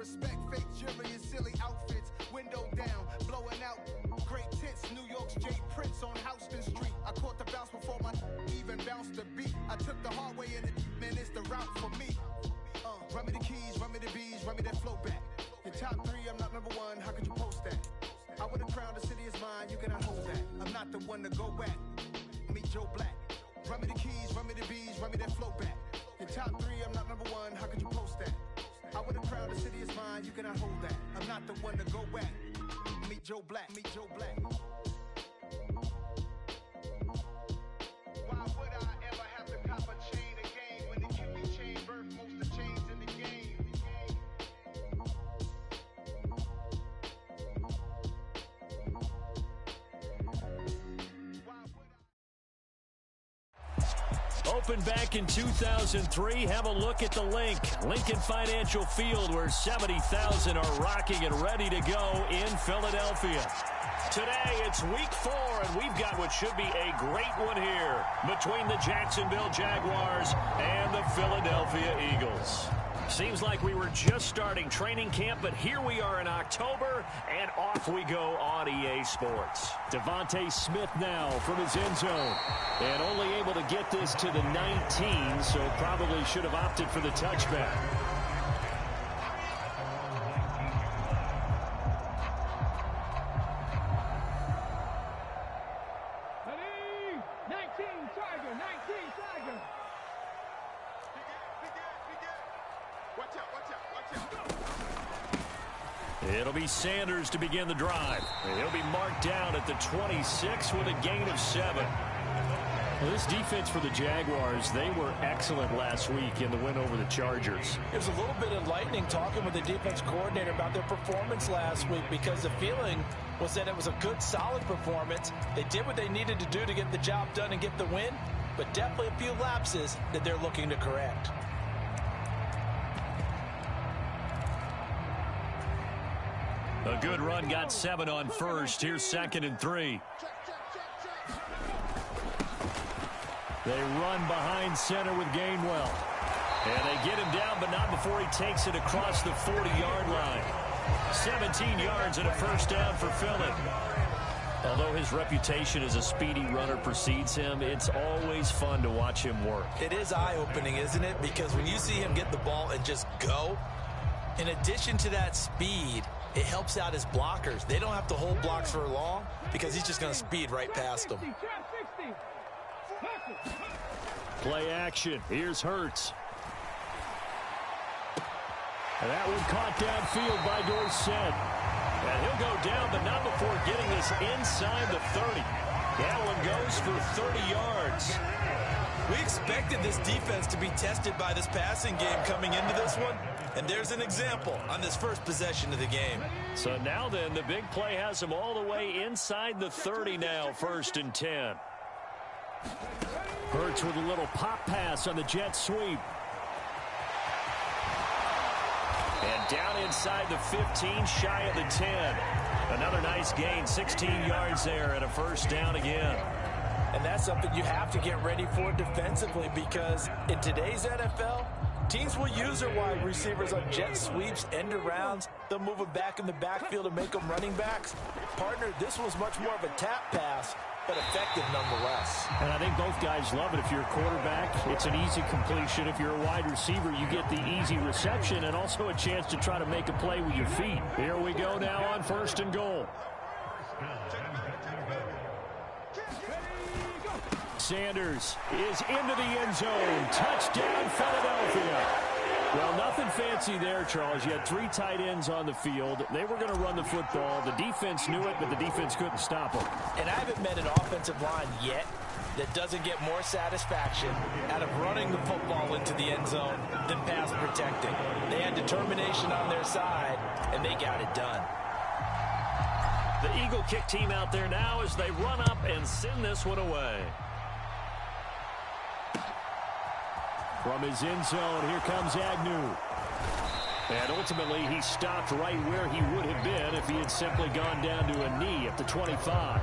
Respect fake jewelry and silly outfits, window down, blowing out great tits. New York's J. Prince on Houston Street. I caught the bounce before my even bounced the beat. I took the hard way and man, it's the route for me. Run me the keys, run me the bees, run me that flow back. Your top three, I'm not number one, how could you post that? I would have crowned the city is mine, you cannot hold that. I'm not the one to go back. Meet Joe Black. Run me the keys, run me the bees, run me that flow back. Your top three, I'm not number one, how could you post that? I would have crowned the city is mine, you cannot hold that. I'm not the one to go back. Meet Joe Black, meet Joe Black. Why would I ever have to cop a chain again when it can be chain birth most of chains in the game? Opened back in 2003. Have a look at the link. Lincoln Financial Field, where 70,000 are rocking and ready to go in Philadelphia. Today, it's week 4, and we've got what should be a great one here between the Jacksonville Jaguars and the Philadelphia Eagles. Seems like we were just starting training camp, but here we are in October, and off we go on EA Sports. Devontae Smith now from his end zone, and only able to get this to the 19, so probably should have opted for the touchback. Ready? 19 Tiger, 19 Tiger. Watch out, watch out, watch out. It'll be Sanders to begin the drive. He'll be marked down at the 26 with a gain of 7. Well, this defense for the Jaguars, they were excellent last week in the win over the Chargers. It was a little bit enlightening talking with the defense coordinator about their performance last week, because the feeling was that it was a good, solid performance. They did what they needed to do to get the job done and get the win, but definitely a few lapses that they're looking to correct. A good run, got 7 on first. Here's 2nd and 3. They run behind center with Gainwell. And they get him down, but not before he takes it across the 40-yard line. 17 yards and a first down for Philly. Although his reputation as a speedy runner precedes him, it's always fun to watch him work. It is eye-opening, isn't it? Because when you see him get the ball and just go, in addition to that speed, it helps out his blockers. They don't have to hold blocks for long because he's just going to speed right past them. Play action. Here's Hurts. And that one caught downfield by Dorsett. And he'll go down, but not before getting this inside the 30. That one goes for 30 yards. We expected this defense to be tested by this passing game coming into this one. And there's an example on this first possession of the game. So now then, the big play has him all the way inside the 30 now, 1st and 10. Hurts with a little pop pass on the jet sweep. And down inside the 15, shy of the 10. Another nice gain, 16 yards there, and a first down again. And that's something you have to get ready for defensively, because in today's NFL, teams will use their wide receivers on jet sweeps, end arounds. They'll move them back in the backfield and make them running backs. Partner, this was much more of a tap pass, but effective nonetheless. And I think both guys love it. If you're a quarterback, it's an easy completion. If you're a wide receiver, you get the easy reception and also a chance to try to make a play with your feet. Here we go now on 1st and goal. Sanders is into the end zone. Touchdown, Philadelphia. Well, nothing fancy there, Charles. You had 3 tight ends on the field. They were going to run the football. The defense knew it, but the defense couldn't stop them. And I haven't met an offensive line yet that doesn't get more satisfaction out of running the football into the end zone than pass protecting. They had determination on their side, and they got it done. The Eagle kick team out there now as they run up and send this one away. From his end zone, here comes Agnew. And ultimately, he stopped right where he would have been if he had simply gone down to a knee at the 25.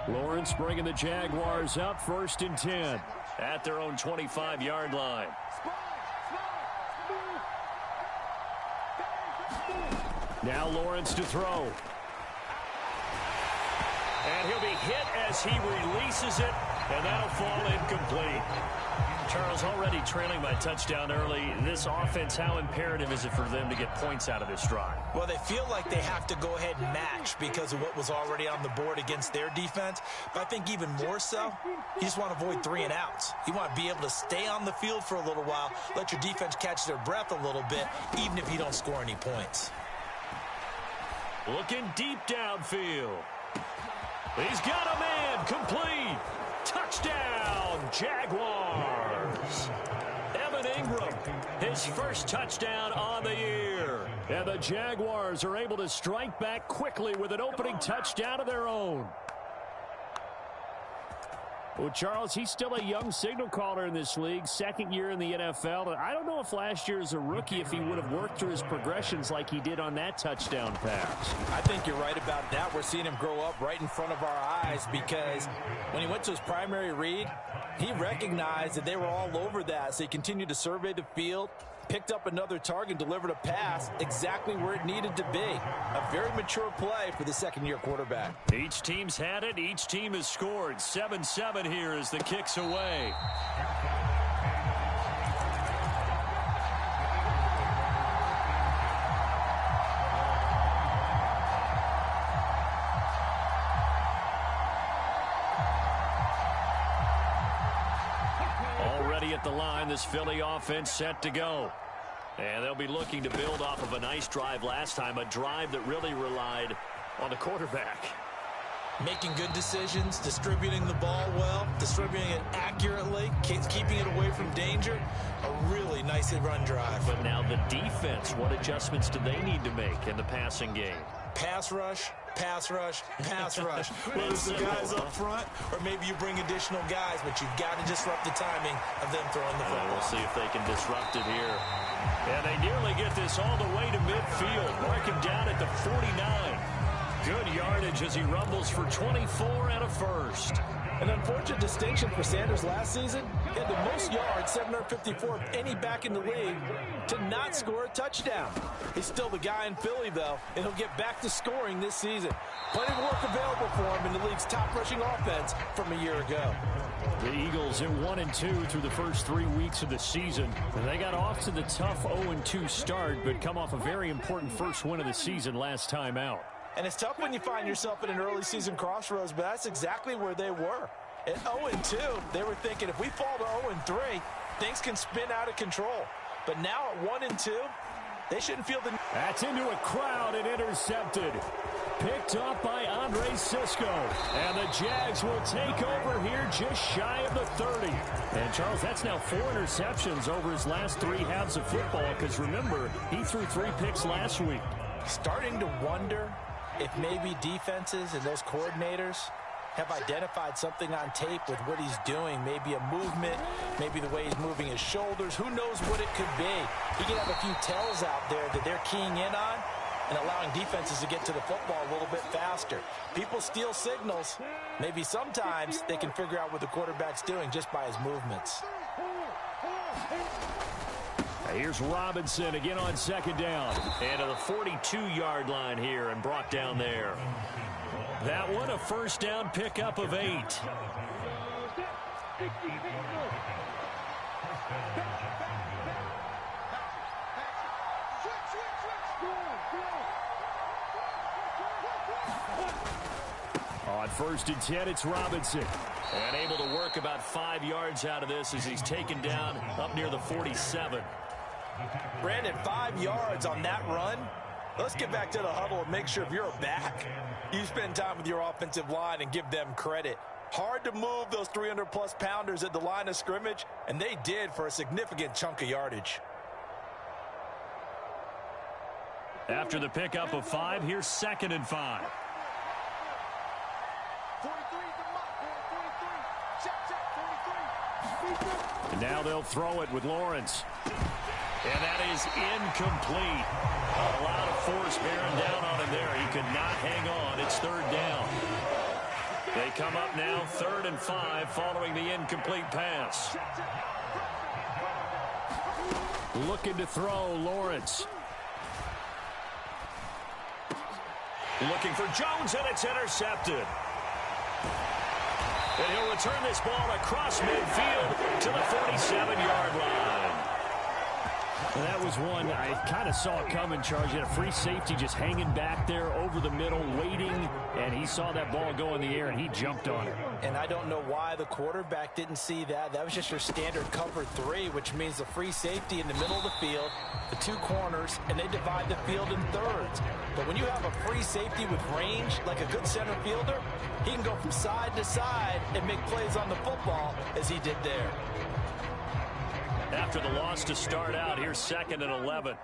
Lawrence bringing the Jaguars up 1st and 10 at their own 25-yard line. Now Lawrence to throw. And he'll be hit as he releases it, and that'll fall incomplete. Charles, already trailing by touchdown early. This offense, how imperative is it for them to get points out of this drive? Well, they feel like they have to go ahead and match because of what was already on the board against their defense. But I think even more so, you just want to avoid 3 and outs. You want to be able to stay on the field for a little while, let your defense catch their breath a little bit, even if you don't score any points. Looking deep downfield. He's got a man, complete. Touchdown, Jaguars. Evan Ingram, his first touchdown on the year. And the Jaguars are able to strike back quickly with an opening touchdown of their own. Well, Charles, he's still a young signal caller in this league, 2nd year in the NFL. I don't know if last year as a rookie, if he would have worked through his progressions like he did on that touchdown pass. I think you're right about that. We're seeing him grow up right in front of our eyes because when he went to his primary read, he recognized that they were all over that. So he continued to survey the field, picked up another target, delivered a pass exactly where it needed to be. A very mature play for the 2nd-year quarterback. Each team's had it. Each team has scored. 7-7 here as the kick's away. Already at the line, this Philly offense set to go. And they'll be looking to build off of a nice drive last time, a drive that really relied on the quarterback. Making good decisions, distributing the ball well, distributing it accurately, keeping it away from danger. A really nicely run drive. But now the defense, what adjustments do they need to make in the passing game? Pass rush, pass rush, pass rush. Whether it's the guys up front or maybe you bring additional guys, but you've got to disrupt the timing of them throwing the football. We'll see if they can disrupt it here. And they nearly get this all the way to midfield. Mark him down at the 49. Good yardage as he rumbles for 24 and a first. An unfortunate distinction for Sanders last season. He had the most yards, 754 of any back in the league, to not score a touchdown. He's still the guy in Philly, though, and he'll get back to scoring this season. Plenty of work available for him in the league's top rushing offense from a year ago. The Eagles at 1-2 through the first 3 weeks of the season. And they got off to the tough 0-2 start, but come off a very important first win of the season last time out. And it's tough when you find yourself at an early season crossroads, but that's exactly where they were. At 0-2, they were thinking if we fall to 0-3, things can spin out of control. But now at 1-2, they shouldn't feel the... That's into a crowd and intercepted. Picked up by Andre Cisco. And the Jags will take over here just shy of the 30. And, Charles, that's now 4 interceptions over his last 3 halves of football, because, remember, he threw 3 picks last week. Starting to wonder if maybe defenses and those coordinators have identified something on tape with what he's doing. Maybe a movement, maybe the way he's moving his shoulders. Who knows what it could be? He could have a few tells out there that they're keying in on and allowing defenses to get to the football a little bit faster. People steal signals. Maybe sometimes they can figure out what the quarterback's doing just by his movements. Here's Robinson again on 2nd down. And to the 42-yard line here and brought down there. That one a first down pickup of 8. On 1st and 10, it's Robinson. And able to work about 5 yards out of this as he's taken down up near the 47. Brandon, 5 yards on that run. Let's get back to the huddle and make sure if you're a back, you spend time with your offensive line and give them credit. Hard to move those 300-plus pounders at the line of scrimmage, and they did for a significant chunk of yardage. After the pickup of 5, here's 2nd and 5. And now they'll throw it with Lawrence. And that is incomplete. A lot of force bearing down on him there. He could not hang on. It's 3rd down. They come up now 3rd and 5 following the incomplete pass. Looking to throw, Lawrence. Looking for Jones, and it's intercepted. And he'll return this ball across midfield to the 47-yard line. And that was one I kind of saw coming, Charles. You had a free safety just hanging back there over the middle, waiting, and he saw that ball go in the air, and he jumped on it. And I don't know why the quarterback didn't see that. That was just your standard cover 3, which means the free safety in the middle of the field, the 2 corners, and they divide the field in thirds. But when you have a free safety with range, like a good center fielder, he can go from side to side and make plays on the football as he did there. After the loss to start out, here's 2nd and 11.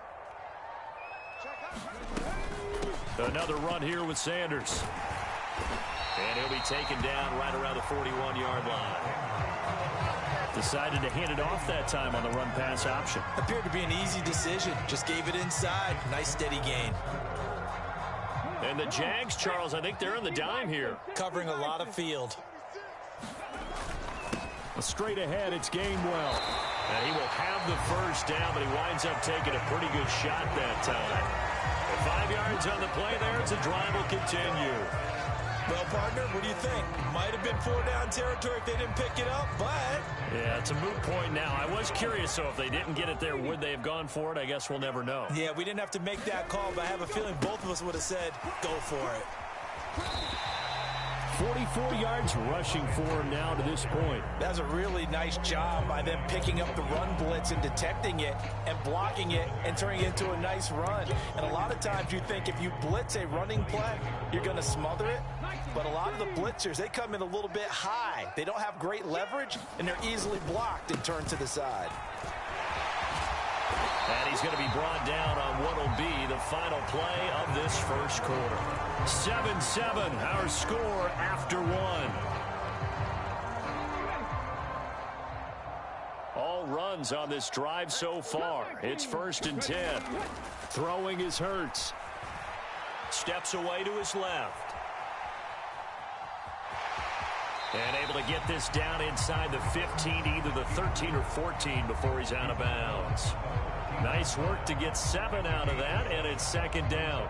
Another run here with Sanders. And he'll be taken down right around the 41-yard line. Decided to hand it off that time on the run-pass option. Appeared to be an easy decision. Just gave it inside. Nice steady gain. And the Jags, Charles, I think they're on the dime here. Covering a lot of field. Straight ahead, it's Gainwell. And he will have the first down, but he winds up taking a pretty good shot that time. 5 yards on the play there as the drive will continue. Well, partner, what do you think? Might have been 4-down territory if they didn't pick it up, but... Yeah, it's a moot point now. I was curious, so if they didn't get it there, would they have gone for it? I guess we'll never know. Yeah, we didn't have to make that call, but I have a feeling both of us would have said, go for it. 44 yards rushing for him now to this point. That was a really nice job by them picking up the run blitz and detecting it and blocking it and turning it into a nice run. And a lot of times you think if you blitz a running play, you're going to smother it. But a lot of the blitzers, they come in a little bit high. They don't have great leverage, and they're easily blocked and turned to the side. And he's going to be brought down on what will be the final play of this first quarter. 7-7, our score after 1. All runs on this drive so far. It's 1st and 10. Throwing is Hurts. Steps away to his left. And able to get this down inside the 15, either the 13 or 14 before he's out of bounds. Nice work to get 7 out of that, and it's 2nd down.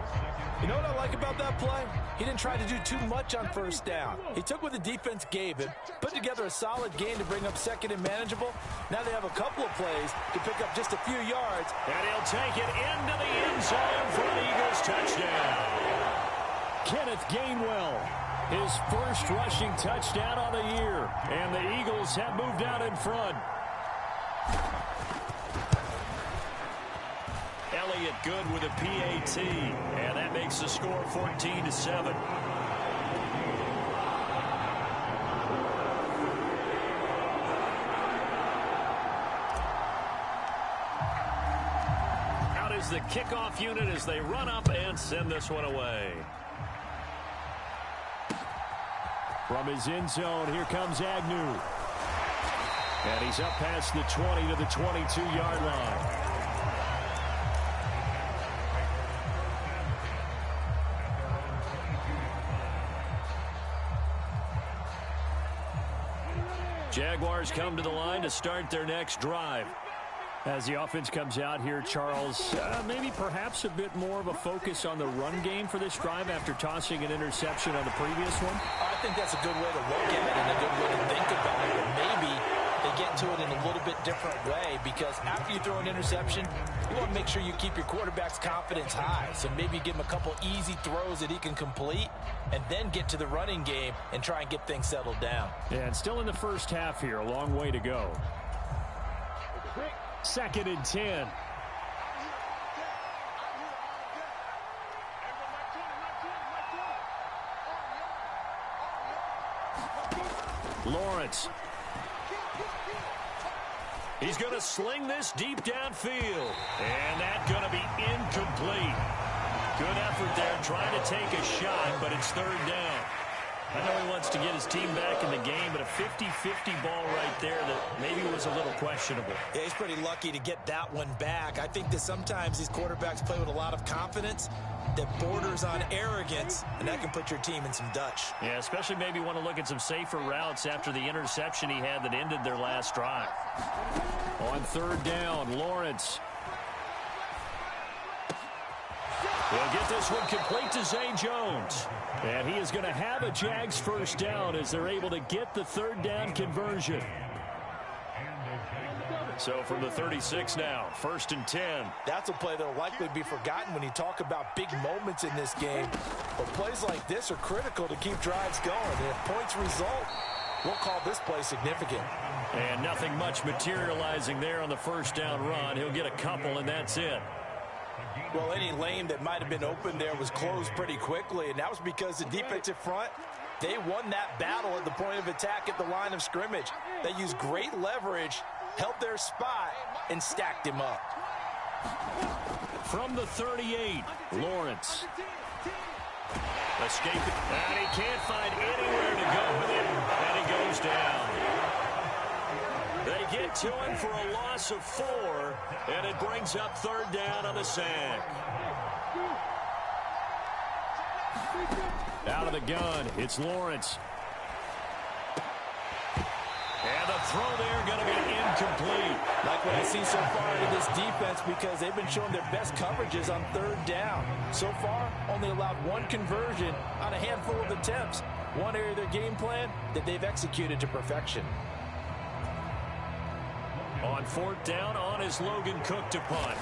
You know what I like about that play? He didn't try to do too much on 1st down. He took what the defense gave him, put together a solid gain to bring up 2nd and manageable. Now they have a couple of plays to pick up just a few yards. And he'll take it into the end zone for an Eagles touchdown. Kenneth Gainwell, his first rushing touchdown on the year. And the Eagles have moved out in front. Elliott good with a PAT, and that makes the score 14-7. Out is the kickoff unit as they run up and send this one away. From his end zone, here comes Agnew. And he's up past the 20 to the 22-yard line. Jaguars come to the line to start their next drive. As the offense comes out here, Charles, maybe perhaps a bit more of a focus on the run game for this drive after tossing an interception on the previous one? I think that's a good way to look at it and a good way to think about it. But maybe they get to it in a little bit different way, because after you throw an interception, you want to make sure you keep your quarterback's confidence high. So maybe give him a couple easy throws that he can complete and then get to the running game and try and get things settled down. Yeah, and still in the first half here, a long way to go. 2nd and 10. Lawrence. He's going to sling this deep downfield. And that's going to be incomplete. Good effort there trying to take a shot, but it's 3rd down. I know he wants to get his team back in the game, but a 50-50 ball right there that maybe was a little questionable. Yeah, he's pretty lucky to get that one back. I think that sometimes these quarterbacks play with a lot of confidence that borders on arrogance, and that can put your team in some Dutch. Yeah, especially maybe want to look at some safer routes after the interception he had that ended their last drive. On third down, Lawrence. He'll get this one complete to Zay Jones. And he is going to have a Jags first down as they're able to get the third down conversion. So from the 36 now, 1st and 10. That's a play that will likely be forgotten when you talk about big moments in this game. But plays like this are critical to keep drives going. And if points result, we'll call this play significant. And nothing much materializing there on the first down run. He'll get a couple, and that's it. Well, any lane that might have been open there was closed pretty quickly, and that was because the defensive front, they won that battle at the point of attack at the line of scrimmage. They used great leverage, held their spot, and stacked him up. From the 38, Lawrence. Escaping, and he can't find anywhere to go with it, and he goes down. They get to him for a loss of 4, and it brings up third down on the sack. Out of the gun, it's Lawrence. And the throw there going to be incomplete. Like what I see so far in this defense, because they've been showing their best coverages on third down. So far, only allowed 1 conversion on a handful of attempts. One area of their game plan that they've executed to perfection. On 4th down, on is Logan Cook to punt.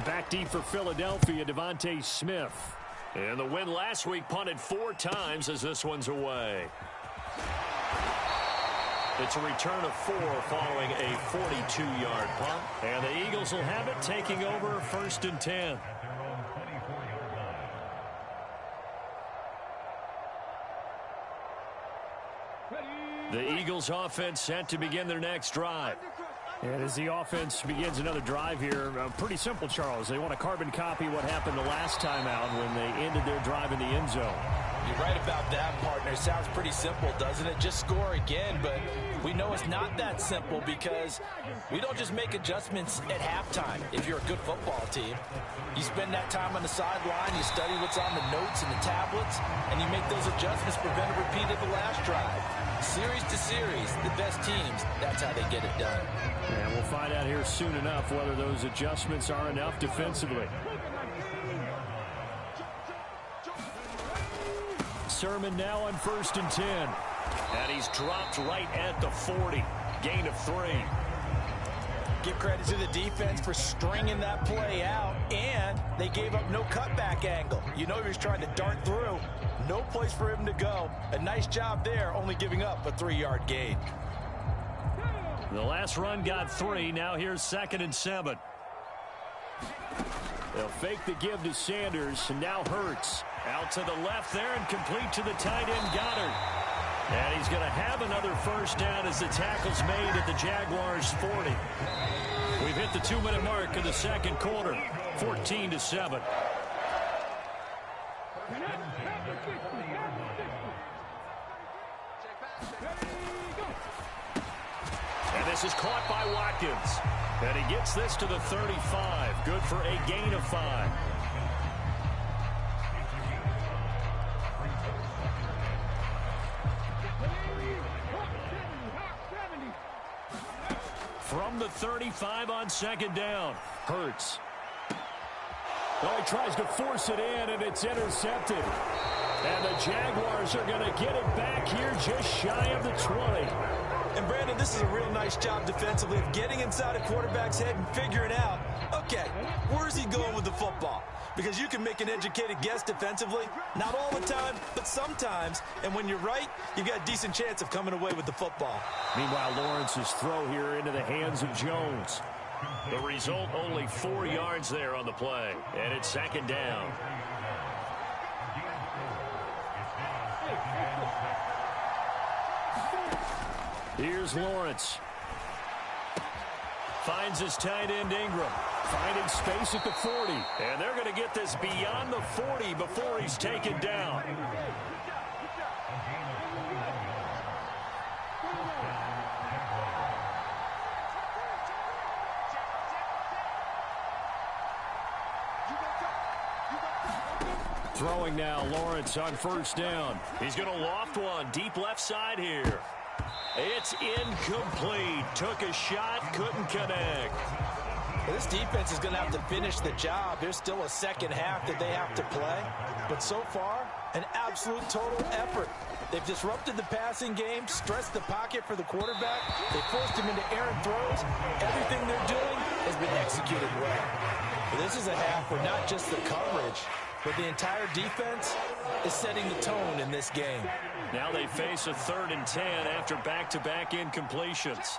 Back deep for Philadelphia, Devontae Smith. And the win last week punted 4 times as this one's away. It's a return of 4 following a 42-yard punt. And the Eagles will have it, taking over 1st and 10. The Eagles offense set to begin their next drive. And as the offense begins another drive here, pretty simple, Charles. They want to carbon copy what happened the last time out when they ended their drive in the end zone. You're right about that, partner. It sounds pretty simple, doesn't it? Just score again, but we know it's not that simple because we don't just make adjustments at halftime if you're a good football team. You spend that time on the sideline, you study what's on the notes and the tablets, and you make those adjustments, prevent a repeat of the last drive. Series to series, the best teams, that's how they get it done. And we'll find out here soon enough whether those adjustments are enough defensively. Sermon now on 1st and 10. And he's dropped right at the 40. Gain of 3. Give credit to the defense for stringing that play out, and they gave up no cutback angle. You know he was trying to dart through. No place for him to go. A nice job there, only giving up a 3-yard gain. The last run got 3. Now here's 2nd and 7. They'll fake the give to Sanders, and now Hurts. Out to the left there and complete to the tight end Goddard. And he's going to have another first down as the tackle's made at the Jaguars' 40. We've hit the 2-minute mark of the second quarter, 14-7. And this is caught by Watkins. And he gets this to the 35. Good for a gain of 5. From the 35 on 2nd down. Hurts. Oh, he tries to force it in, and it's intercepted. And the Jaguars are going to get it back here just shy of the 20. And, Brandon, this is a real nice job defensively of getting inside a quarterback's head and figuring out, okay, where's he going with the football? Because you can make an educated guess defensively, not all the time, but sometimes. And when you're right, you've got a decent chance of coming away with the football. Meanwhile, Lawrence's throw here into the hands of Jones. The result, only 4 yards there on the play. And it's 2nd down. Here's Lawrence. Finds his tight end Ingram. Finding space at the 40. And they're going to get this beyond the 40 before he's taken down. Throwing now, Lawrence on first down. He's going to loft one deep left side here. It's incomplete. Took a shot, couldn't connect. Well, this defense is going to have to finish the job. There's still a second half that they have to play. But so far, an absolute total effort. They've disrupted the passing game, stressed the pocket for the quarterback. They forced him into errant throws. Everything they're doing has been executed well. But this is a half where not just the coverage, but the entire defense is setting the tone in this game. Now they face a 3rd and 10 after back-to-back incompletions.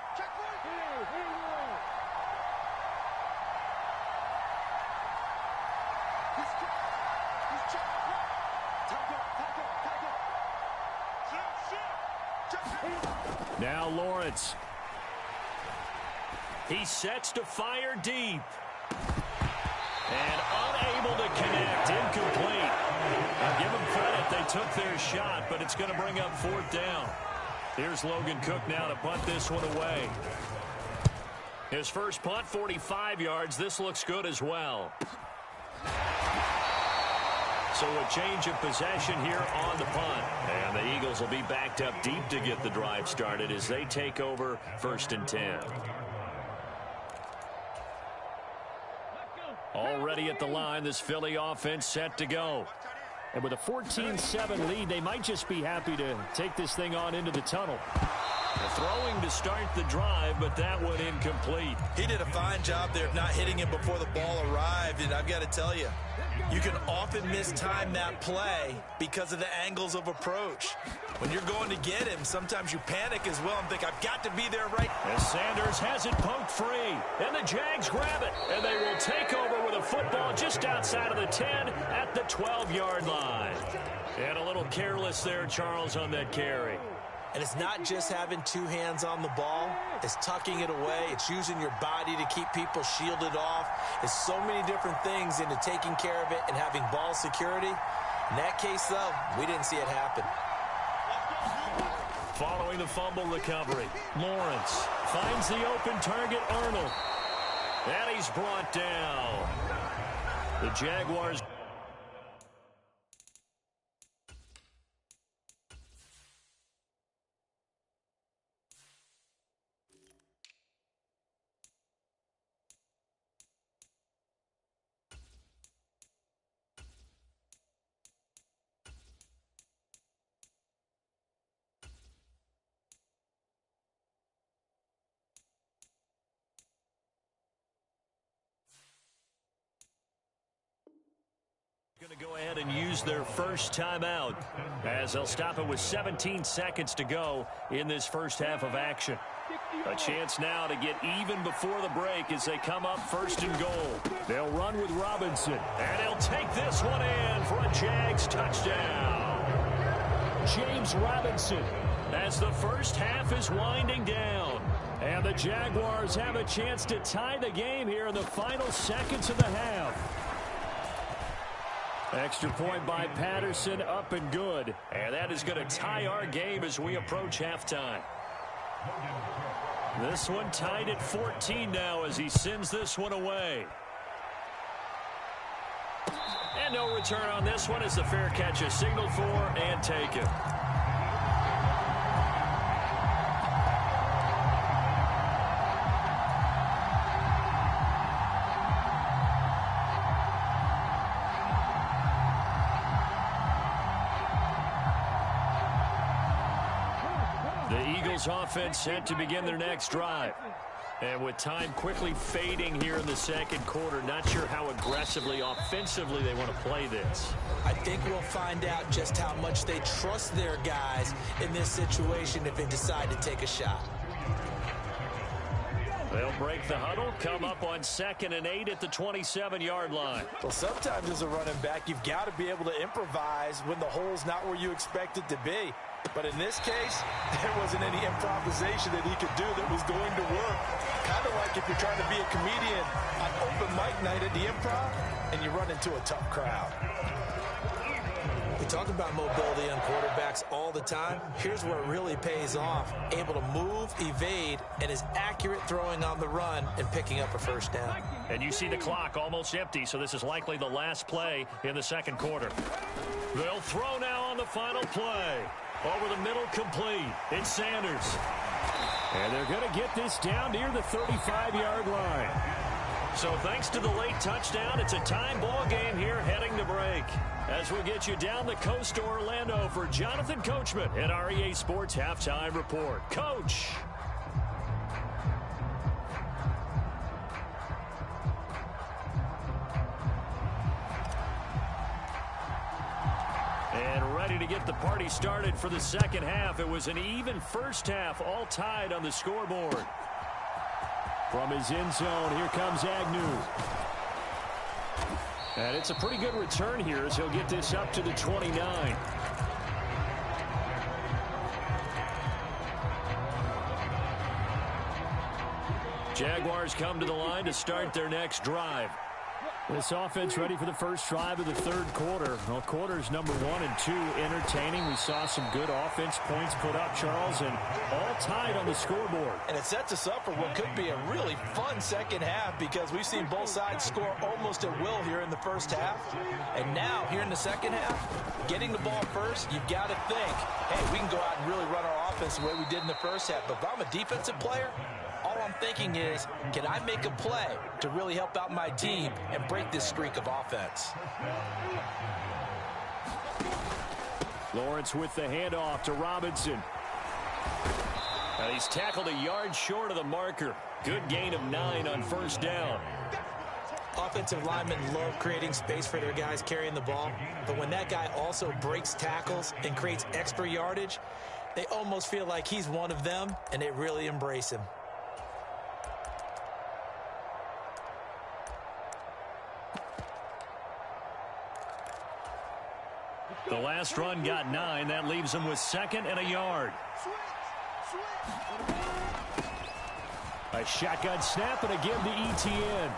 Now Lawrence. He sets to fire deep. And unable to connect. Incomplete. I'll give them credit. They took their shot, but it's going to bring up 4th down. Here's Logan Cook now to punt this one away. His first punt, 45 yards. This looks good as well. So a change of possession here on the punt. And the Eagles will be backed up deep to get the drive started as they take over 1st and 10. Already at the line, this Philly offense set to go. And with a 14-7 lead, they might just be happy to take this thing on into the tunnel. Throwing to start the drive, but that one incomplete. He did a fine job there of not hitting him before the ball arrived, and I've got to tell you, you can often mistime that play because of the angles of approach. When you're going to get him, sometimes you panic as well and think, I've got to be there right. As Sanders has it poked free, and the Jags grab it, and they will take over with a football just outside of the 10 at the 12-yard line. And a little careless there, Charles, on that carry. And it's not just having two hands on the ball. It's tucking it away. It's using your body to keep people shielded off. It's so many different things into taking care of it and having ball security. In that case, though, we didn't see it happen. Following the fumble recovery, Lawrence finds the open target, Arnold. And he's brought down. The Jaguars. Going to go ahead and use their first timeout as they'll stop it with 17 seconds to go in this first half of action. A chance now to get even before the break as they come up 1st and goal. They'll run with Robinson, and he'll take this one in for a Jags touchdown. James Robinson as the first half is winding down. And the Jaguars have a chance to tie the game here in the final seconds of the half. Extra point by Patterson, up and good. And that is going to tie our game as we approach halftime. This one tied at 14 now as he sends this one away. And no return on this one as the fair catch is signaled for and taken. Offense set to begin their next drive. And with time quickly fading here in the second quarter, not sure how aggressively, offensively they want to play this. I think we'll find out just how much they trust their guys in this situation if they decide to take a shot. They'll break the huddle, come up on 2nd and 8 at the 27-yard line. Well, sometimes as a running back, you've got to be able to improvise when the hole's not where you expect it to be. But in this case, there wasn't any improvisation that he could do that was going to work. Kind of like if you're trying to be a comedian on open mic night at the Improv and you run into a tough crowd. The Talk about mobility on quarterbacks all the time. Here's where it really pays off. Able to move, evade, and is accurate throwing on the run and picking up a first down. And you see the clock almost empty, so this is likely the last play in the second quarter. They'll throw now on the final play. Over the middle, complete. It's Sanders. And they're going to get this down near the 35-yard line. So thanks to the late touchdown, it's a time ball game here heading to break. As we get you down the coast to Orlando for Jonathan Coachman at our EA Sports Halftime Report. Coach. And ready to get the party started for the second half. It was an even first half, all tied on the scoreboard. From his end zone, here comes Agnew. And it's a pretty good return here as he'll get this up to the 29. Jaguars come to the line to start their next drive. This offense ready for the first drive of the third quarter. Well, quarters number 1 and 2 entertaining. We saw some good offense points put up, Charles, and all tied on the scoreboard. And it sets us up for what could be a really fun second half because we've seen both sides score almost at will here in the first half. And now, here in the second half, getting the ball first, you've got to think, hey, we can go out and really run our offense the way we did in the first half. But if I'm a defensive player, all I'm thinking is, can I make a play to really help out my team and break this streak of offense? Lawrence with the handoff to Robinson. And he's tackled a yard short of the marker. Good gain of 9 on first down. Offensive linemen love creating space for their guys carrying the ball. But when that guy also breaks tackles and creates extra yardage, they almost feel like he's one of them, and they really embrace him. The last run got 9. That leaves him with 2nd and a yard. A shotgun snap and a give to ETN.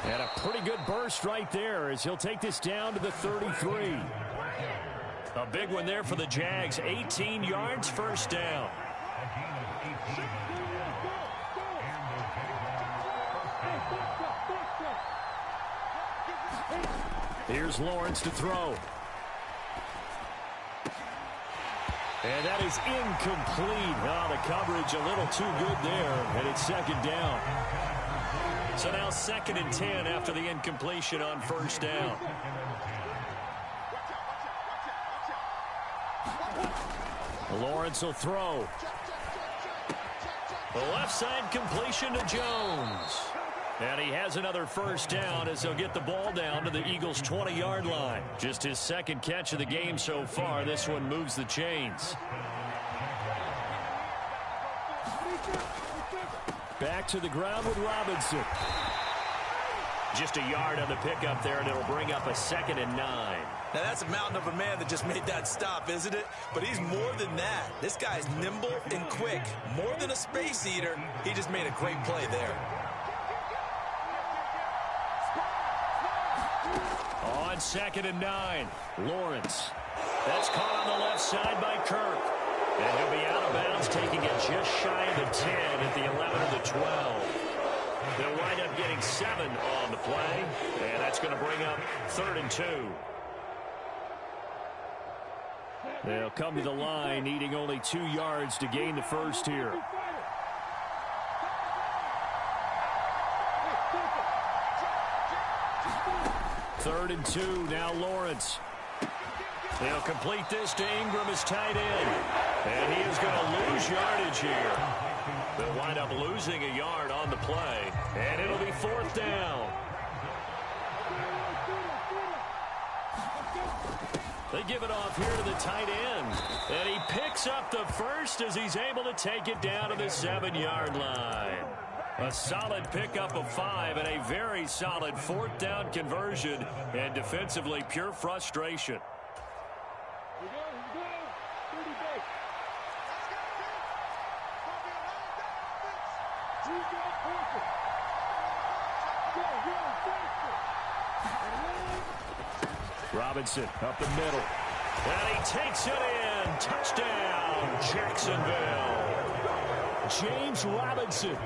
And a pretty good burst right there as he'll take this down to the 33. A big one there for the Jags. 18 yards, first down. Here's Lawrence to throw. And that is incomplete. Oh, the coverage a little too good there, and it's second down. So now 2nd and 10 after the incompletion on first down. Lawrence will throw. The left side completion to Jones. And he has another first down as he'll get the ball down to the Eagles' 20-yard line. Just his 2nd catch of the game so far. This one moves the chains. Back to the ground with Robinson. Just a yard on the pickup there, and it'll bring up a 2nd and 9. Now, that's a mountain of a man that just made that stop, isn't it? But he's more than that. This guy's nimble and quick. More than a space eater, he just made a great play there. On 2nd and 9, Lawrence. That's caught on the left side by Kirk. And he'll be out of bounds, taking it just shy of the 10 at the 11 or the 12. They'll wind up getting 7 on the play, and that's going to bring up 3rd and 2. They'll come to the line, needing only 2 yards to gain the first here. Third and 2, now Lawrence. They'll complete this to Ingram as tight end. And he is going to lose yardage here. They'll wind up losing a yard on the play. And it'll be 4th down. They give it off here to the tight end. And he picks up the first as he's able to take it down to the 7-yard line. A solid pickup of 5 and a very solid 4th down conversion. And defensively, pure frustration. Robinson up the middle. And he takes it in. Touchdown, Jacksonville. James Robinson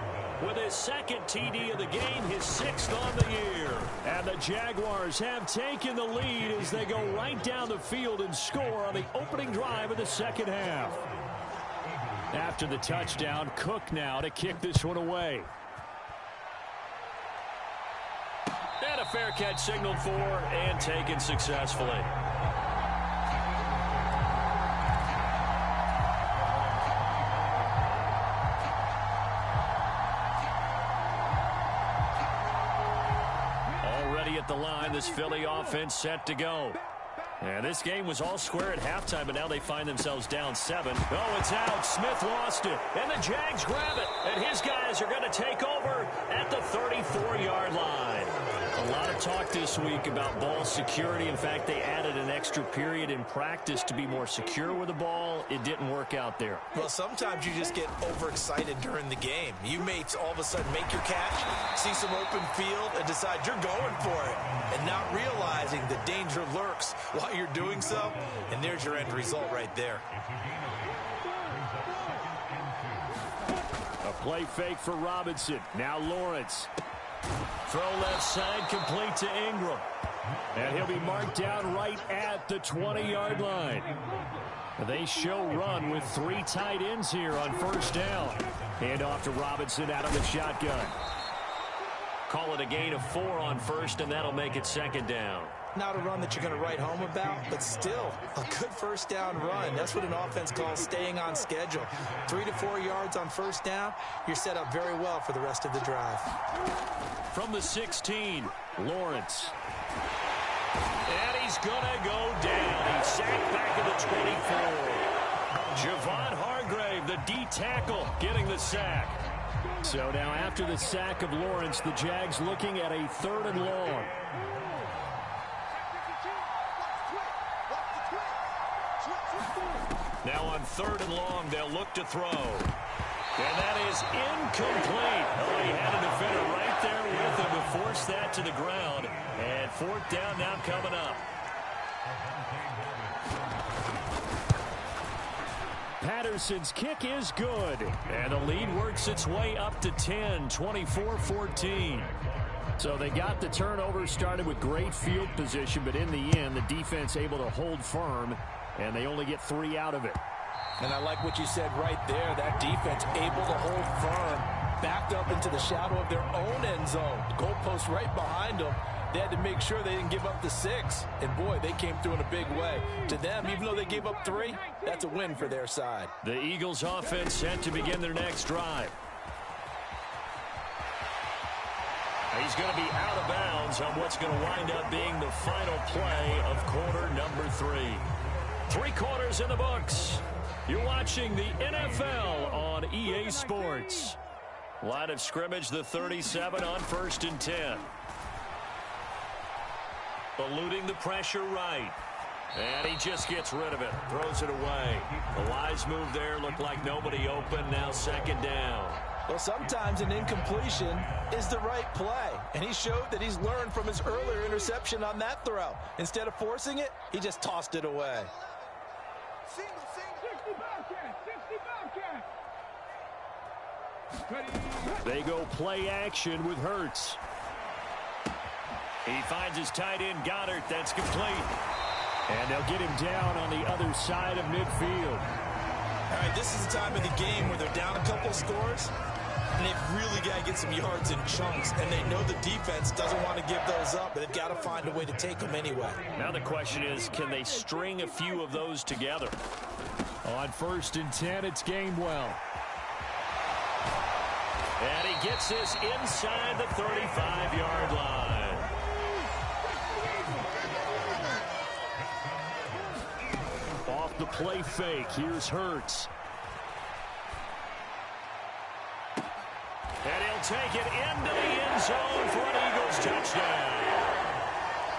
with his second TD of the game, his 6th on the year. And the Jaguars have taken the lead as they go right down the field and score on the opening drive of the second half. After the touchdown, Cook now to kick this one away. And a fair catch signaled for and taken successfully. Already at the line, this Philly offense set to go. And this game was all square at halftime, but now they find themselves down 7. Oh, it's out. Smith lost it. And the Jags grab it. And his guys are going to take over at the 34-yard line. A lot of talk this week about ball security. In fact, they added an extra period in practice to be more secure with the ball. It didn't work out there. Well, sometimes you just get overexcited during the game. You may all of a sudden make your catch, see some open field, and decide you're going for it, and not realizing the danger lurks while you're doing so, and there's your end result right there. A play fake for Robinson. Now Lawrence. Throw left side, complete to Ingram. And he'll be marked down right at the 20-yard line. They show run with 3 tight ends here on first down. Hand off to Robinson out of the shotgun. Call it a gain of 4 on first, and that'll make it second down. Not a run that you're going to write home about, but still a good first down run. That's what an offense calls staying on schedule. 3 to 4 yards on first down, you're set up very well for the rest of the drive. From the 16, Lawrence. And he's going to go down. He's sacked back at the 24. Javon Hargrave, the D tackle, getting the sack. So now after the sack of Lawrence, the Jags looking at a 3rd and long. Now on 3rd and long, they'll look to throw. And that is incomplete. Oh, he had a defender right there with him to force that to the ground. And 4th down now coming up. Patterson's kick is good. And the lead works its way up to 10, 24-14. So they got the turnover, started with great field position, but in the end, the defense able to hold firm, and they only get 3 out of it. And I like what you said right there. That defense able to hold firm, backed up into the shadow of their own end zone. The goalpost right behind them. They had to make sure they didn't give up the 6. And, boy, they came through in a big way. To them, even though they gave up 3, that's a win for their side. The Eagles offense set to begin their next drive. He's going to be out of bounds on what's going to wind up being the final play of quarter number 3. 3 quarters in the books. You're watching the NFL on EA Sports. Line of scrimmage, the 37 on 1st and 10. Eluding the pressure right. And he just gets rid of it. Throws it away. The wise move there. Looked like nobody open. Now 2nd down. Well, sometimes an incompletion is the right play. And he showed that he's learned from his earlier interception on that throw. Instead of forcing it, he just tossed it away. They go play action with Hurts. He finds his tight end, Goddard. That's complete. And they'll get him down on the other side of midfield. All right, this is the time of the game where they're down a couple scores, and they've really got to get some yards in chunks, and they know the defense doesn't want to give those up, but they've got to find a way to take them anyway. Now the question is, can they string a few of those together? On 1st and 10, it's Gainwell. And he gets this inside the 35-yard line. Off the play fake, here's Hurts. And he'll take it into the end zone for an Eagles touchdown.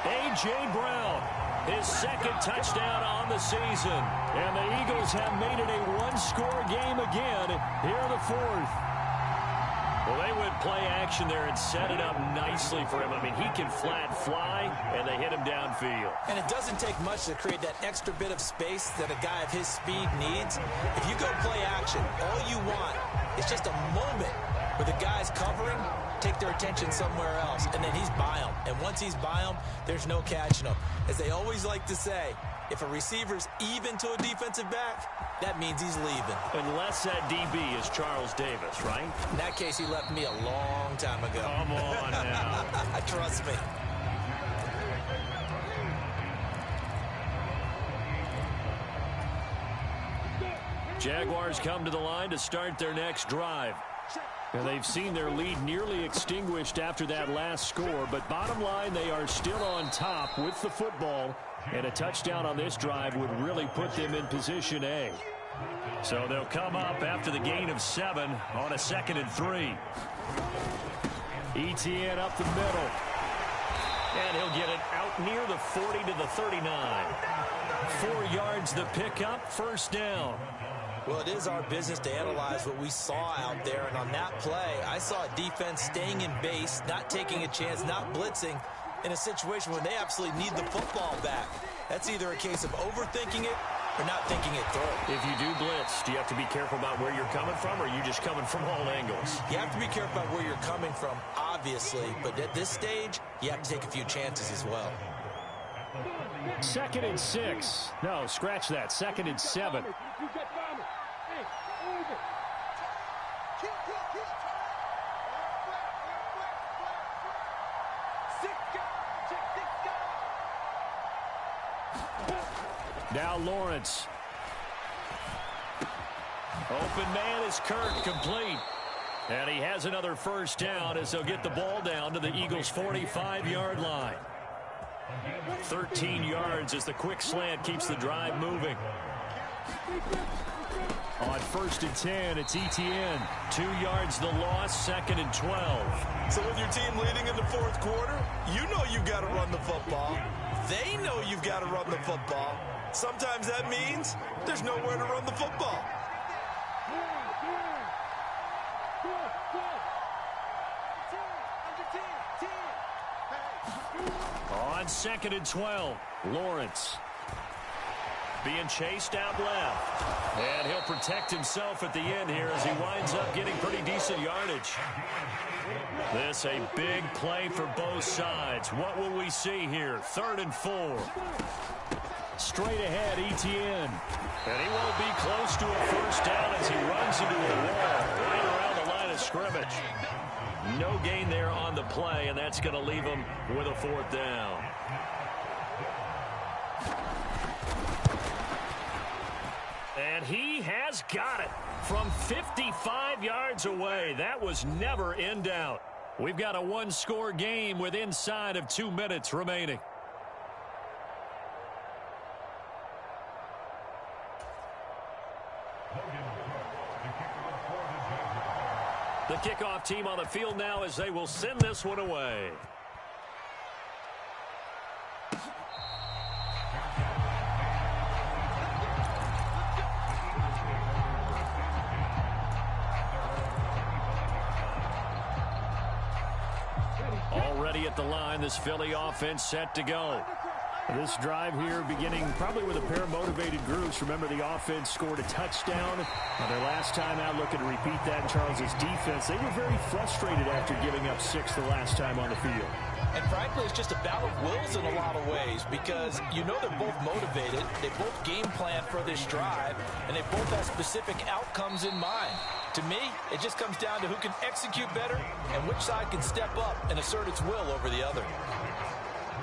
A.J. Brown, his 2nd touchdown on the season. And the Eagles have made it a 1-score game again here in the 4th. Well, they went play action there and set it up nicely for him. I mean, he can flat fly, and they hit him downfield. And it doesn't take much to create that extra bit of space that a guy of his speed needs. If you go play action, all you want is just a moment where the guy's covering, take their attention somewhere else, and then he's by him. And once he's by him, there's no catching him. As they always like to say, if a receiver's even to a defensive back, that means he's leaving. Unless that DB is Charles Davis, right? In that case, he left me a long time ago. Come on now. Trust me. Jaguars come to the line to start their next drive. Now, they've seen their lead nearly extinguished after that last score, but bottom line, they are still on top with the football, and a touchdown on this drive would really put them in position A. So they'll come up after the gain of 7 on a 2nd and 3. Etienne up the middle. And he'll get it out near the 40 to the 39. 4 yards the pickup, first down. Well, it is our business to analyze what we saw out there, and on that play, I saw a defense staying in base, not taking a chance, not blitzing, in a situation where they absolutely need the football back. That's either a case of overthinking it or not thinking it through. If you do blitz, do you have to be careful about where you're coming from, or are you just coming from all angles? You have to be careful about where you're coming from, obviously, but at this stage, you have to take a few chances as well. 2nd and 6. No, scratch that. 2nd and 7. Now Lawrence. Open man is Kirk, complete. And he has another first down as they'll get the ball down to the Eagles' 45-yard line. 13 yards as the quick slant keeps the drive moving. On 1st and 10, it's Etienne. 2 yards the loss, 2nd and 12. So with your team leading in the 4th quarter, you know you've got to run the football. They know you've got to run the football. Sometimes that means there's nowhere to run the football. On 2nd and 12, Lawrence being chased out left. And he'll protect himself at the end here as he winds up getting pretty decent yardage. This a big play for both sides. What will we see here? 3rd and 4. Straight ahead, Etienne. And he won't be close to a first down as he runs into a wall right around the line of scrimmage. No gain there on the play, and that's going to leave him with a 4th down. And he has got it from 55 yards away. That was never in doubt. We've got a 1-score game with inside of 2 minutes remaining. The kickoff team on the field now as they will send this one away. Already at the line, this Philly offense set to go. This drive here beginning probably with a pair of motivated groups. Remember, the offense scored a touchdown. Their last time out, looking to repeat that in Charles's defense. They were very frustrated after giving up 6 the last time on the field. And frankly, it's just a battle of wills in a lot of ways because you know they're both motivated. They both game plan for this drive, and they both have specific outcomes in mind. To me, it just comes down to who can execute better and which side can step up and assert its will over the other.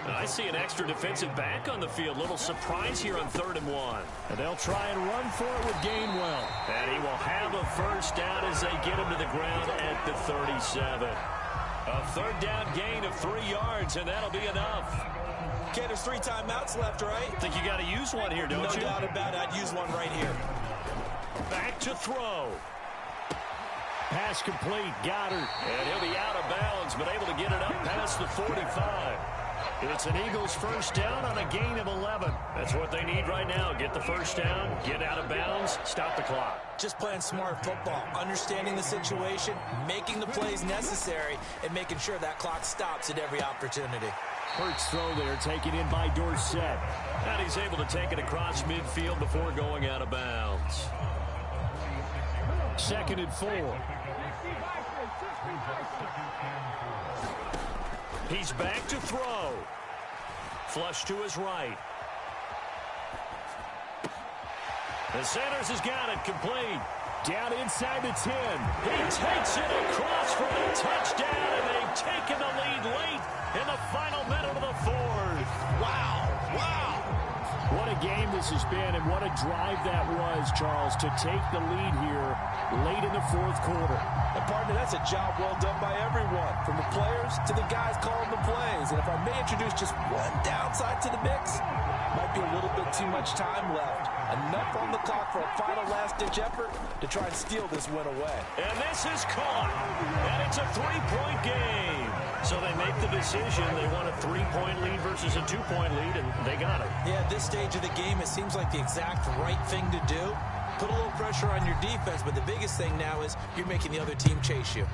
I see an extra defensive back on the field. Little surprise here on 3rd and 1. And they'll try and run for it with Gainwell. And he will have a first down as they get him to the ground at the 37. A 3rd down gain of 3 yards, and that'll be enough. Okay, there's 3 timeouts left, right? Think you got to use one here, don't you? No doubt about it. I'd use one right here. Back to throw. Pass complete. Goddard. And he'll be out of bounds, but able to get it up past the 45. It's an Eagles first down on a gain of 11. That's what they need right now. Get the first down, get out of bounds, stop the clock. Just playing smart football, understanding the situation, making the plays necessary, and making sure that clock stops at every opportunity. Hurts throw there, taken in by Dorsett. And he's able to take it across midfield before going out of bounds. 2nd and 4. He's back to throw. Flush to his right. The Sanders has got it complete. Down inside the 10. He takes it across for the touchdown, and they've taken the lead late in the final minute of the 4th. Wow, wow. What a game this has been, and what a drive that was, Charles, to take the lead here late in the 4th quarter. And partner, that's a job well done by everyone, from the players to the guys calling the plays. And if I may introduce just one downside to the mix, might be a little bit too much time left. Enough on the clock for a final last-ditch effort to try and steal this win away. And this is caught, and it's a 3-point game. So they make the decision. They want a 3-point lead versus a 2-point lead, and they got it. Yeah, at this stage of the game, it seems like the exact right thing to do. Put a little pressure on your defense, but the biggest thing now is you're making the other team chase you.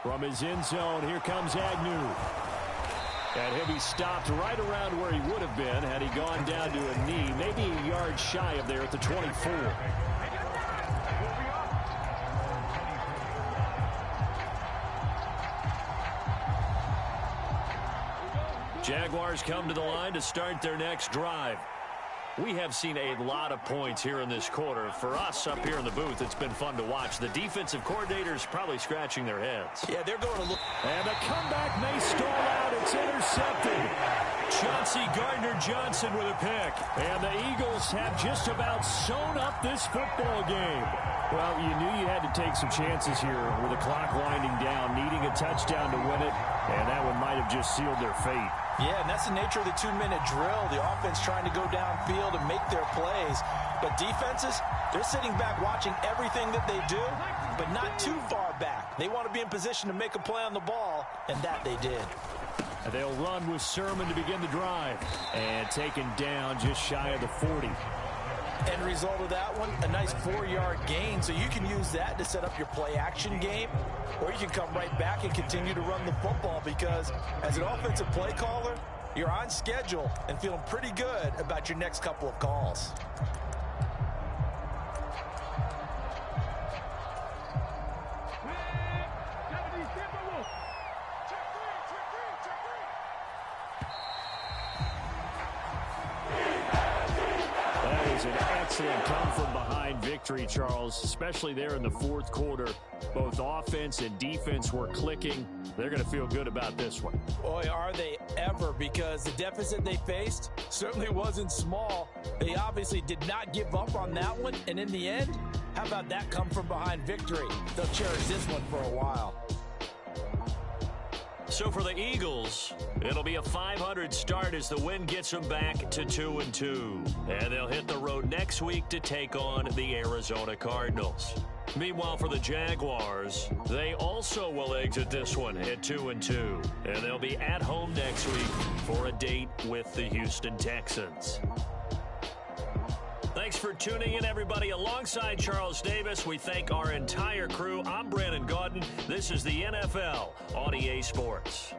From his end zone, here comes Agnew. And he'll be stopped right around where he would have been had he gone down to a knee, maybe a yard shy of there at the 24. Jaguars come to the line to start their next drive. We have seen a lot of points here in this quarter. For us up here in the booth, it's been fun to watch. The defensive coordinators probably scratching their heads. Yeah, they're going to look. And the comeback may stall out. It's intercepted. Chauncey Gardner-Johnson with a pick. And the Eagles have just about sewn up this football game. Well, you knew you had to take some chances here with the clock winding down, needing a touchdown to win it, and that one might have just sealed their fate. Yeah, and that's the nature of the 2-minute drill. The offense trying to go downfield and make their plays. But defenses, they're sitting back watching everything that they do, but not too far back. They want to be in position to make a play on the ball, and that they did. And they'll run with Sermon to begin the drive. And taken down just shy of the 40. End result of that one, a nice 4-yard gain, so you can use that to set up your play-action game, or you can come right back and continue to run the football because as an offensive play caller, you're on schedule and feeling pretty good about your next couple of calls. An excellent come-from-behind victory, Charles, especially there in the 4th quarter. Both offense and defense were clicking. They're going to feel good about this one. Boy, are they ever, because the deficit they faced certainly wasn't small. They obviously did not give up on that one, and in the end, how about that come-from-behind victory? They'll cherish this one for a while. So for the Eagles, it'll be a 500 start as the win gets them back to 2-2. And they'll hit the road next week to take on the Arizona Cardinals. Meanwhile, for the Jaguars, they also will exit this one at 2-2. And they'll be at home next week for a date with the Houston Texans. Thanks for tuning in, everybody. Alongside Charles Davis, we thank our entire crew. I'm Brandon Gaudin. This is the NFL on EA Sports.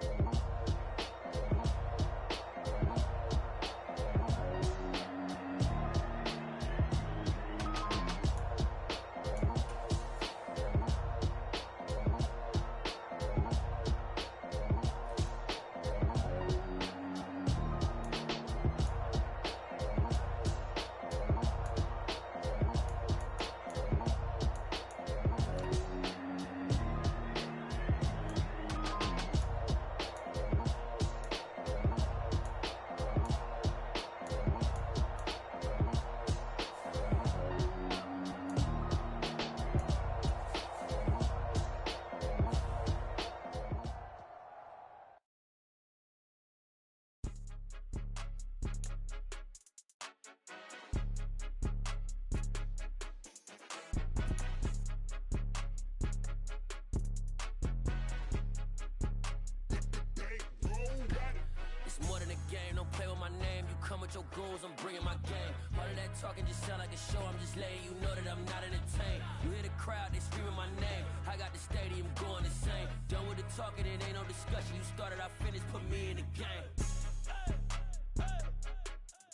game, don't play with my name. You come with your goons, I'm bringing my game. All of that talking just sound like a show, I'm just letting you know that I'm not entertained. You hear the crowd, they screaming my name. I got the stadium going insane. Done with the talking, it ain't no discussion. You started, I finished, put me in the game.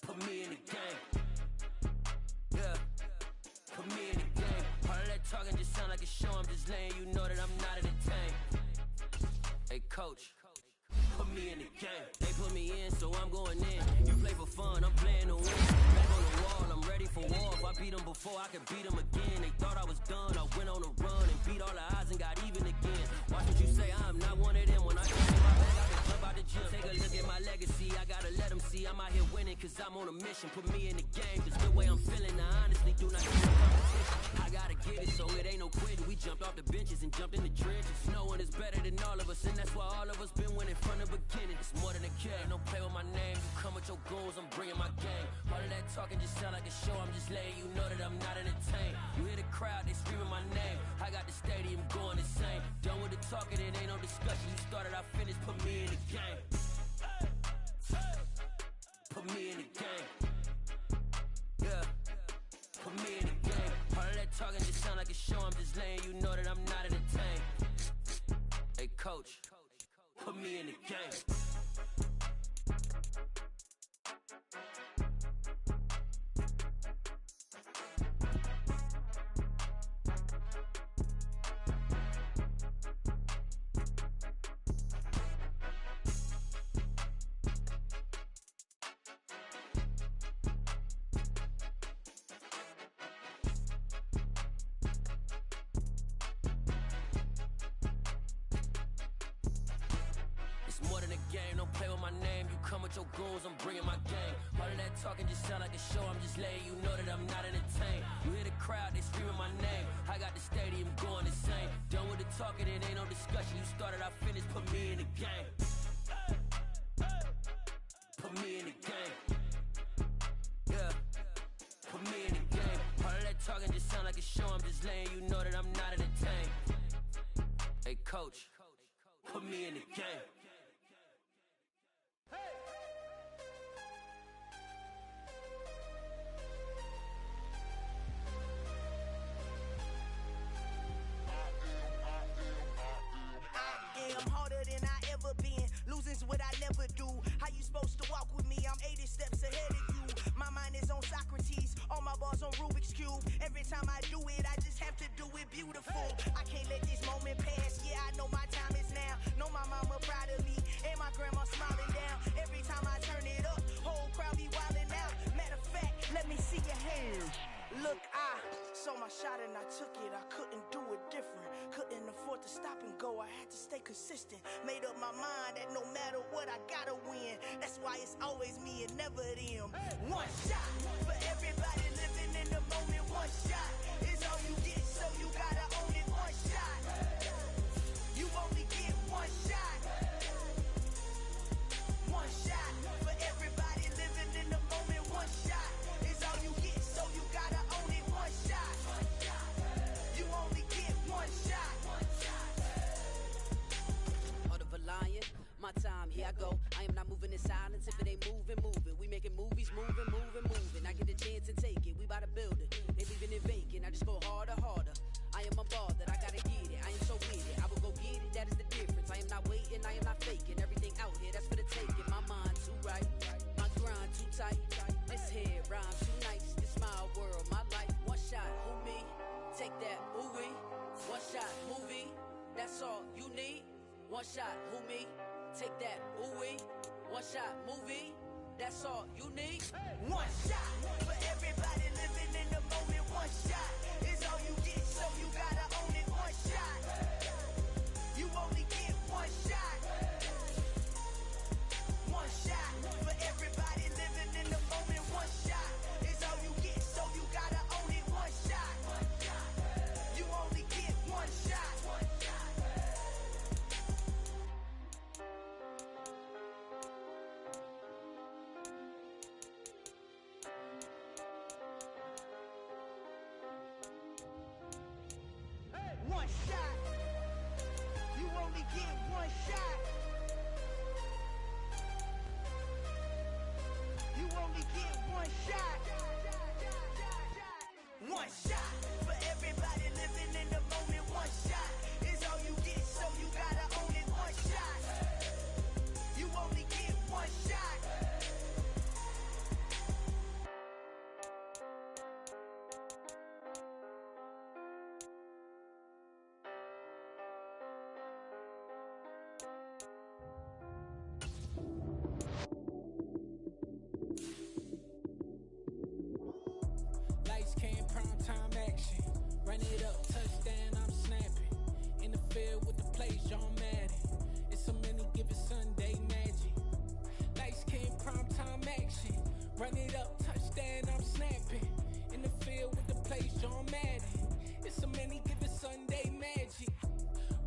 Put me in the game. Yeah, put me in the game. All of that talking just sound like a show, I'm just letting you know that I'm not entertained. Hey coach, put me in the game. They put me in, so I'm going in. You play for fun, I'm playing to win. Back on the wall, I'm ready for war. If I beat them before, I could beat them again. They thought I was done, I went on a run and beat all the odds and got even again. Watch what you say, I'm not one of them. When I come in my bag, I can jump out the gym. Take a look at my legacy, I gotta let them see I'm out here winning, cause I'm on a mission. Put me in the game, cause the way I'm feeling, I honestly do not see no competition. I gotta get it, so it ain't no quitting. We jumped off the benches and jumped in the trenches. No one is better than all of us, and that's why all of us been winning from the beginning. It's more than a game, don't play with my name. You come with your goons, I'm bringing my game. All of that talking just sound like a show, I'm just letting you know that I'm not entertained. You hear the crowd, they screaming my name. I got the stadium going insane. Done with the talking, it ain't no discussion. You started, I finished, put me in the game. Put me in the game. Yeah, put me in the game. All of that talking just sound like a show, I'm just letting you know that I'm not entertained. Hey coach, put me in the game. More than a game, don't play with my name. You come with your goons, I'm bringing my game. All of that talking just sound like a show, I'm just letting you know that I'm not entertained. You hear the crowd, they screaming my name. I got the stadium going insane. Done with the talking, it ain't no discussion. You started, I finished, put me in the game. Put me in the game. Yeah, put me in the game. All of that talking just sound like a show, I'm just letting you know that I'm not entertained. Hey coach, put me in the game. I'm harder than I ever been. Losing's what I never do. How you supposed to walk with me? I'm 80 steps ahead of you. My mind is on Socrates. All my bars on Rubik's Cube. Every time I do it, I just have to do it beautiful. I can't let this moment pass. Yeah, I know my time is now. Know my mama proud of me. And my grandma smiling down. Every time I turn it up, whole crowd be wilding out. Matter of fact, let me see your hands. Look, I saw my shot and I took it. I couldn't do it different. Couldn't afford to stop and go. I had to stay consistent. Made up my mind that no matter what, I gotta win. That's why it's always me and never them. One shot for everybody living in the moment. One shot is all you get, so you gotta own it. One shot. You only get one shot. One shot for everybody living in the moment. One shot is all you get, so you gotta own it. One shot. You only get one shot. Heart of a lion, my time, here I go. I am not moving in silence. If it ain't moving, moving. We making movies, moving, moving, moving. I get a chance to take it. We bout to build it. They leaving it vacant. I just go harder, harder. I am a ball that I gotta get it. I am so with it. I will go get it. That is the difference. I am not waiting. I am not faking. Everything out here, that's for the taking. My mind too right. My grind too tight. This head rhyme too nice. This my world, my life. One shot, who me? Take that, ooh wee. One shot, movie. That's all you need. One shot, who me? Take that, ooh wee. One shot, movie. That's all you need. One shot for everybody living in the moment. One shot is all you get, so you gotta own it. One shot. You only get one shot. One shot for everybody living in the moment. One shot is all you get, so you gotta own it. One shot. You only get one shot. One shot. You only get one shot. only get one shot. One shot for everybody living in the moment. One shot is all you get, so you gotta own it. One shot. You only get one shot. Lights came, prime time action. Run it up, touchdown, I'm snapping. In the field with the plays, John Madden. It's so many, give it Sunday magic. Lights came, prime time action. Run it up, touchdown, I'm snapping. In the field with the plays, John Madden. It's so many, give it Sunday magic.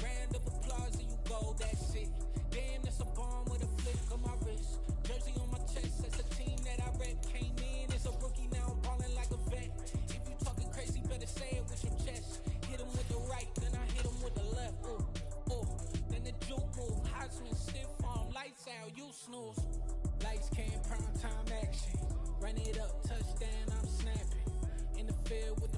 Round of applause and you go, that's it. Damn, that's a bomb with a flick on my wrist. Jersey on my chest, that's a team that I rep. Came in as a rookie, now I'm ballin' like a vet. If you talking crazy, better say it with your chest. Hit him with the right, then I hit him with the left. Ooh, ooh, then the juke move. Heisman stiff arm, lights out, you snooze. Lights came, prime time action. Run it up, touchdown, I'm snapping. In the field with